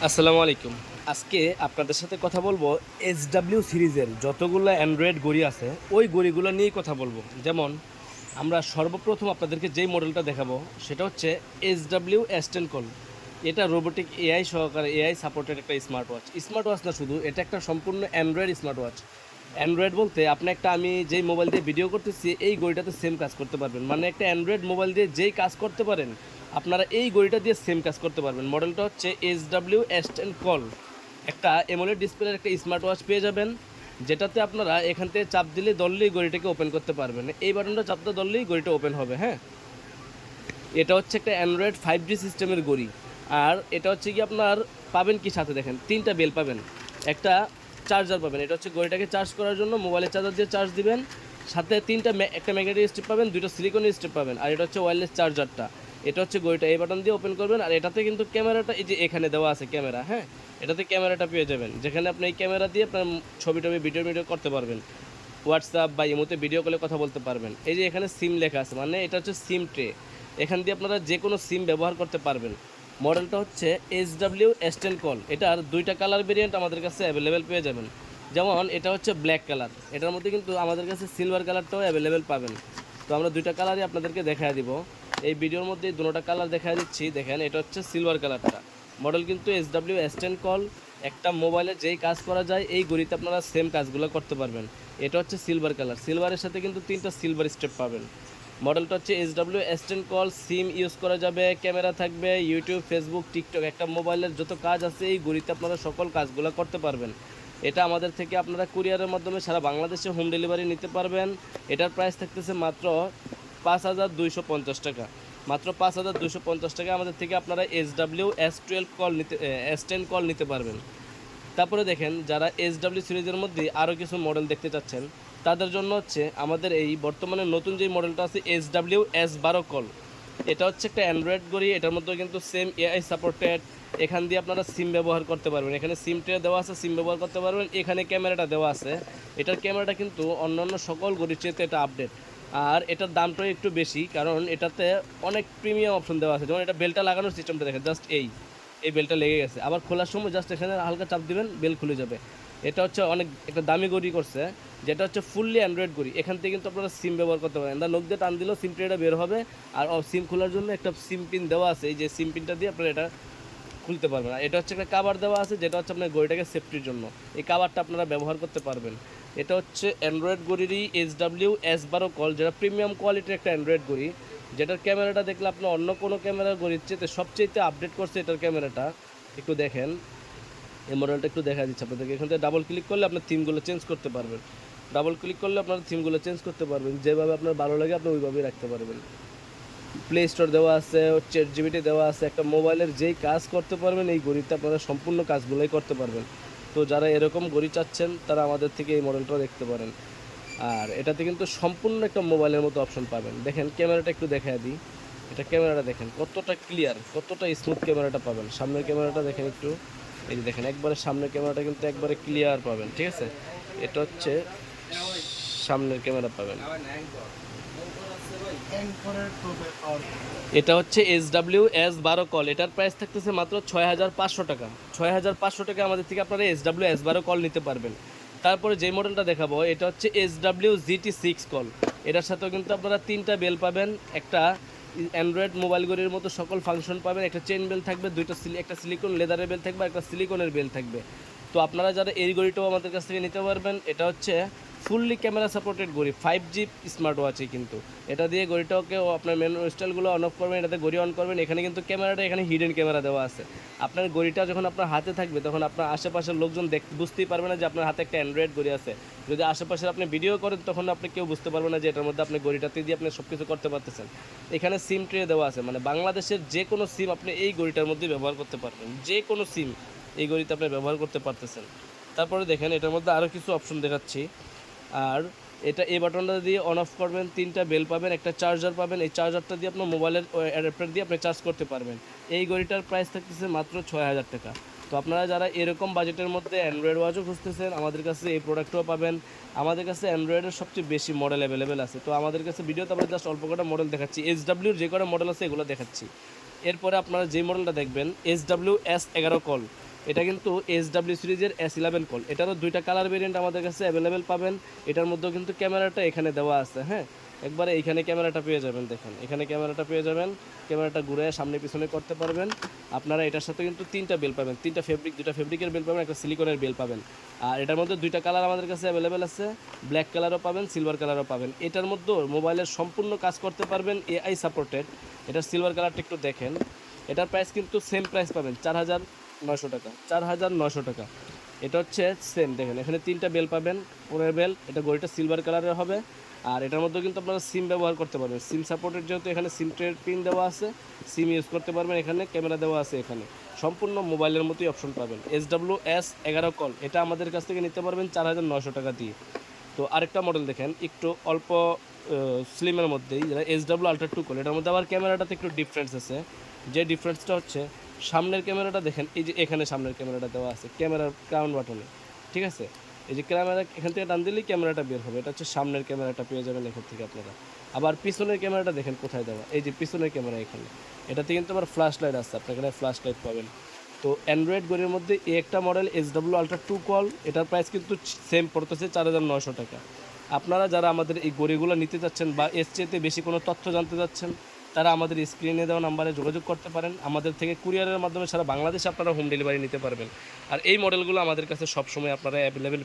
আসসালামু আলাইকুম। আজকে আপনাদের সাথে কথা বলবো SW সিরিজের যতগুলো অ্যান্ড্রয়েড ঘড়ি আছে ওই ঘড়িগুলো নিয়েই কথা বলবো। যেমন আমরা সর্বপ্রথম আপনাদেরকে যেই মডেলটা দেখাবো সেটা হচ্ছে SW S10 কল। এটা রোবোটিক এআই সহকারে এআই সাপোর্টেড একটা স্মার্ট ওয়াচ। স্মার্ট ওয়াচ না শুধু, এটা একটা সম্পূর্ণ অ্যান্ড্রয়েড স্মার্ট ওয়াচ। অ্যান্ড্রয়েড বলতে আপনি আমি যেই মোবাইল দিয়ে ভিডিও করতেছি এই ঘড়িটাতে সেম কাজ করতে পারবেন। মানে একটা অ্যান্ড্রয়েড মোবাইল দিয়ে যেই কাজ করতে পারেন আপনারা এই ঘড়িটা দিয়ে সেম কাজ করতে পারবেন। মডেলটা হচ্ছে SW S10 কল। একটা এমোলেড ডিসপ্লের একটা স্মার্ট ওয়াচ পেয়ে যাবেন, যেটাতে আপনারা এখান থেকে চাপ দিলে ধরলেই ঘড়িটাকে ওপেন করতে পারবেন। এই বাটনটা চাপতে ধরলেই ঘড়িটা ওপেন হবে। হ্যাঁ, এটা হচ্ছে একটা অ্যান্ড্রয়েড 5G সিস্টেমের ঘড়ি। আর এটা হচ্ছে কি আপনার পাবেন কি সাথে, দেখেন তিনটা বেল পাবেন, একটা চার্জার পাবেন। এটা হচ্ছে ঘড়িটাকে চার্জ করার জন্য মোবাইলের চার্জার দিয়ে চার্জ দিবেন। সাথে একটা ম্যাগনেটিক স্ট্রিপ পাবেন, দুটো সিলিকনের স্ট্রিপ পাবেন। আর এটা হচ্ছে ওয়্যারলেস চার্জারটা। এটা হচ্ছে ঘড়িটা এই বাটন দিয়ে ওপেন করবেন। আর এটাতে কিন্তু ক্যামেরাটা এই যে এখানে দেওয়া আছে ক্যামেরা। হ্যাঁ, এটাতে ক্যামেরাটা পেয়ে যাবেন, যেখানে আপনি এই ক্যামেরা দিয়ে আপনার ছবি টবি ভিডিও করতে পারবেন। হোয়াটসঅ্যাপ বা ইমোতে ভিডিও কলে কথা বলতে পারবেন। এই যে এখানে সিম লেখা আছে, মানে এটা হচ্ছে সিম ট্রে। এখান দিয়ে আপনারা যে কোনো সিম ব্যবহার করতে পারবেন। মডেলটা হচ্ছে SW S10 কল। এটার দুইটা কালার ভেরিয়েন্ট আমাদের কাছে অ্যাভেলেবেল পেয়ে যাবেন। যেমন এটা হচ্ছে ব্ল্যাক কালার, এটার মধ্যে কিন্তু আমাদের কাছে সিলভার কালারটাও অ্যাভেলেবেল পাবেন। তো আমরা দুইটা কালারই আপনাদেরকে দেখা দিব। এই ভিডিওর মধ্যে দুটোটা কালার দেখা দিচ্ছি। দেখেন, এটা হচ্ছে সিলভার কালারটা। মডেল কিন্তু SW S10 কল। একটা মোবাইলে যেই কাজ করা যায় এই ঘড়িতে আপনারা সেম কাজগুলো করতে পারবেন। এটা হচ্ছে সিলভার কালার, সিলভারের সাথে কিন্তু তিনটা সিলভার স্টেপ পাবেন। মডেলটা হচ্ছে SW S10 call. SIM use করা যাবে, ক্যামেরা থাকবে, ইউটিউব, ফেসবুক, টিকটক, একটা মোবাইলের যত কাজ আছে এই ঘড়িতে আপনারা সকল কাজগুলো করতে পারবেন। এটা আমাদের থেকে আপনারা কুরিয়ারের মাধ্যমে সারা বাংলাদেশে হোম ডেলিভারি নিতে পারবেন। এটার প্রাইস থাকতেছে মাত্র 5,250 টাকা। মাত্র 5,250 টাকা আমাদের থেকে আপনারা S10 কল নিতে পারবেন। তারপরে দেখেন, যারা SW সিরিজের মধ্যে আরও কিছু মডেল দেখতে চাচ্ছেন তাদের জন্য হচ্ছে আমাদের এই বর্তমানে নতুন যে মডেলটা আছে SW S12 কল। এটা হচ্ছে একটা অ্যান্ড্রয়েড ঘড়ি, এটার মধ্যে কিন্তু সেম এআই সাপোর্টেড। এখান দিয়ে আপনারা সিম ব্যবহার করতে পারবেন, এখানে সিম ট্রে দেওয়া আছে, সিম ব্যবহার করতে পারবেন। এখানে ক্যামেরাটা দেওয়া আছে। এটার ক্যামেরাটা কিন্তু অন্যান্য সকল ঘড়ির চেয়ে এটা আপডেট। আর এটার দামটাও একটু বেশি, কারণ এটাতে অনেক প্রিমিয়াম অপশন দেওয়া আছে। যেমন এটা বেলটা লাগানোর সিস্টেমটা দেখেন, জাস্ট এই বেলটা লেগে গেছে। আবার খোলার সময় জাস্ট এখানে হালকা চাপ দিবেন, বেল খুলে যাবে। এটা হচ্ছে অনেক একটা দামি ঘড়ি করছে, যেটা হচ্ছে ফুললি অ্যান্ড্রয়েড ঘড়ি। এখান থেকে কিন্তু আপনারা সিম ব্যবহার করতে পারেন। নখ দিয়ে টান দিলেও সিম ট্রেটা বের হবে। আর সিম খোলার জন্য একটা সিম পিন দেওয়া আছে, এই যে সিম পিনটা দিয়ে আপনারা এটা খুলতে পারবেন। আর এটা হচ্ছে একটা কাভার দেওয়া আছে, যেটা হচ্ছে আপনার ঘড়িটাকে সেফটির জন্য। এই কাভারটা আপনারা ব্যবহার করতে পারবেন। এটা হচ্ছে অ্যান্ড্রয়েড ঘড়িরই SW S12 কল, যেটা প্রিমিয়াম কোয়ালিটির একটা অ্যান্ড্রয়েড ঘড়ি, যেটার ক্যামেরাটা দেখলে আপনার অন্য কোনো ক্যামেরার ঘড়ির চেয়ে সবচেয়ে আপডেট করছে এটার ক্যামেরাটা। একটু দেখেন, এই মডেলটা একটু দেখা দিচ্ছে আপনাদেরকে। এখান থেকে ডাবল ক্লিক করলে আপনার থিমগুলো চেঞ্জ করতে পারবেন। ডাবল ক্লিক করলে আপনার থিমগুলো চেঞ্জ করতে পারবেন, যেভাবে আপনার ভালো লাগে আপনি ওইভাবেই রাখতে পারবেন। প্লে স্টোর দেওয়া আছে, ChatGPT দেওয়া আছে। একটা মোবাইলের যেই কাজ করতে পারবেন এই ঘড়িতে আপনারা সম্পূর্ণ কাজগুলোই করতে পারবেন। তো যারা এরকম ঘড়ি চাচ্ছেন তারা আমাদের থেকে এই মডেলটা দেখতে পারেন। আর এটাতে কিন্তু সম্পূর্ণ একটা মোবাইলের মতো অপশন পাবেন। দেখেন, ক্যামেরাটা একটু দেখায় দিই। এটা ক্যামেরাটা দেখেন কতটা ক্লিয়ার, কতটা স্মুথ ক্যামেরাটা পাবেন। সামনের ক্যামেরাটা দেখেন একটু, এই যে দেখেন একবারে সামনের ক্যামেরাটা কিন্তু একবারে ক্লিয়ার পাবেন। ঠিক আছে, এটা হচ্ছে সামনের ক্যামেরা পাবেন। এটা হচ্ছে SW S12 কল। এটার প্রাইস থাকতেছে মাত্র 6,500 টাকা। 6,500 টাকা আমাদের থেকে আপনারা SW S12 কল নিতে পারবেন। তারপরে যে মডেলটা দেখাবো এটা হচ্ছে SW GT6 কল। এটার সাথেও কিন্তু আপনারা তিনটা বেল পাবেন, একটা অ্যান্ড্রয়েড মোবাইল ঘড়ির মতো সকল ফাংশন পাবেন। একটা চেন বেল থাকবে, একটা সিলিকন লেদারের বেল থাকবে, একটা সিলিকনের বেল থাকবে। তো আপনারা যারা এই ঘড়িটাও আমাদের কাছ থেকে নিতে পারবেন। এটা হচ্ছে ফুললি ক্যামেরা সাপোর্টেড ঘড়ি, 5G স্মার্ট ওয়াচই কিন্তু। এটা দিয়ে ঘড়িটাকেও আপনার মেনু স্টাইলগুলো অন অফ করবেন, এটাতে ঘড়ি অন করবেন। এখানে কিন্তু ক্যামেরাটা এখানে হিডেন ক্যামেরা দেওয়া আছে। আপনার ঘড়িটা যখন আপনার হাতে থাকবে তখন আপনার আশেপাশের লোকজন বুঝতেই পারবে না যে আপনার হাতে একটা অ্যান্ড্রয়েড ঘড়ি আছে। যদি আশেপাশের আপনি ভিডিও করেন তখন আপনি কেউ বুঝতে পারবে না যে এটার মধ্যে আপনি ঘড়িটাতে দিয়ে আপনি সব কিছু করতে পারতেছেন। এখানে সিম ট্রে দেওয়া আছে, মানে বাংলাদেশের যে কোনো সিম আপনি এই ঘড়িটার মধ্যে ব্যবহার করতে পারবেন। যে কোনো সিম এই ঘড়িতে আপনি ব্যবহার করতে পারতেছেন। তারপরে দেখেন, এটার মধ্যে আরও কিছু অপশন দেখাচ্ছি। আর এটা এই বাটনটা দিয়ে অন অফ করবেন, তিনটা বেল পাবেন, একটা চার্জার পাবেন। এই চার্জারটা দিয়ে আপনার মোবাইলের অ্যাডাপ্টার দিয়ে আপনি চার্জ করতে পারবেন। এই ঘড়িটার প্রাইস থাকতেছে মাত্র 6,000 টাকা। তো আপনারা যারা এরকম বাজেটের মধ্যে অ্যান্ড্রয়েড ওয়াচও খুঁজতেছেন আমাদের কাছে এই প্রোডাক্টও পাবেন। আমাদের কাছে অ্যান্ড্রয়েডের সবচেয়ে বেশি মডেল অ্যাভেলেবেল আছে। তো আমাদের কাছে ভিডিওতে আমরা জাস্ট অল্প কটা মডেল দেখাচ্ছি, SWর যে কটা মডেল আছে এগুলো দেখাচ্ছি। এরপরে আপনারা যে মডেলটা দেখবেন SW S11 কল। এটা কিন্তু SW সিরিজের S11 কল। এটারও দুইটা কালার ভেরিয়েন্ট আমাদের কাছে অ্যাভেলেবেল পাবেন। এটার মধ্যেও কিন্তু ক্যামেরাটা এখানে দেওয়া আছে, হ্যাঁ, একবারে এইখানে ক্যামেরাটা পেয়ে যাবেন। দেখেন এখানে ক্যামেরাটা পেয়ে যাবেন, ক্যামেরাটা ঘুরে সামনে পিছনে করতে পারবেন। আপনারা এটার সাথে কিন্তু তিনটা বেল পাবেন, তিনটা ফেব্রিক, দুটা ফেব্রিকের বেল পাবেন, একটা সিলিকনের বেল পাবেন। আর এটার মধ্যে দুইটা কালার আমাদের কাছে অ্যাভেলেবেল আছে, ব্ল্যাক কালারও পাবেন, সিলভার কালারও পাবেন। এটার মধ্যেও মোবাইলের সম্পূর্ণ কাজ করতে পারবেন, AI সাপোর্টেড। এটার সিলভার কালারটা একটু দেখেন, এটার প্রাইস কিন্তু সেম প্রাইস পাবেন 4,900 টাকা, 4,900 টাকা। এটা হচ্ছে সেম, দেখেন এখানে তিনটা বেল পাবেন, পরের বেল, এটা ঘড়িটা সিলভার কালারের হবে। আর এটার মধ্যে কিন্তু আপনারা সিম ব্যবহার করতে পারবেন, সিম সাপোর্টের, যেহেতু এখানে সিম ট্রের পিন দেওয়া আছে, সিম ইউজ করতে পারবেন। এখানে ক্যামেরা দেওয়া আছে, এখানে সম্পূর্ণ মোবাইলের মতোই অপশন পাবেন। SWS11 কল, এটা আমাদের কাছ থেকে নিতে পারবেন 4,900 টাকা দিয়ে। তো আরেকটা মডেল দেখেন, একটু অল্প স্লিমের মধ্যেই, যেটা SW আলট্রা 2 কল। এটার মধ্যে আবার ক্যামেরাটাতে একটু ডিফারেন্স আছে। যে ডিফারেন্সটা হচ্ছে, সামনের ক্যামেরাটা দেখেন, এই যে এখানে সামনের ক্যামেরাটা দেওয়া আছে ক্যামেরার ক্রাউন বাটনে, ঠিক আছে। এই যে ক্যামেরা এখান থেকে টান দিলেই ক্যামেরাটা বের হবে, এটা হচ্ছে সামনের ক্যামেরাটা পেয়ে যাবেন এখান থেকে আপনারা। আবার পিছনের ক্যামেরাটা দেখেন কোথায় দেওয়া, এই যে পিছনের ক্যামেরা এখানে, এটাতে কিন্তু আবার ফ্ল্যাশ লাইট আছে, আপনার এখানে ফ্ল্যাশ লাইট পাবেন। তো অ্যান্ড্রয়েড ঘড়ির মধ্যে এই একটা মডেল SW আলট্রা 2 কল, এটার প্রাইস কিন্তু সেম পড়তেছে 4,900 টাকা। আপনারা যারা আমাদের এই ঘড়িগুলো নিতে চাচ্ছেন বা এর চেয়ে বেশি কোনো তথ্য জানতে চাচ্ছেন, তারা আমাদের স্ক্রিনে দেওয়া নাম্বারে যোগাযোগ করতে পারেন। আমাদের থেকে কুরিয়ারের মাধ্যমে সারা বাংলাদেশে আপনারা হোম ডেলিভারি নিতে পারবেন। আর এই মডেলগুলো আমাদের কাছে সবসময় আপনারা অ্যাভেলেবেল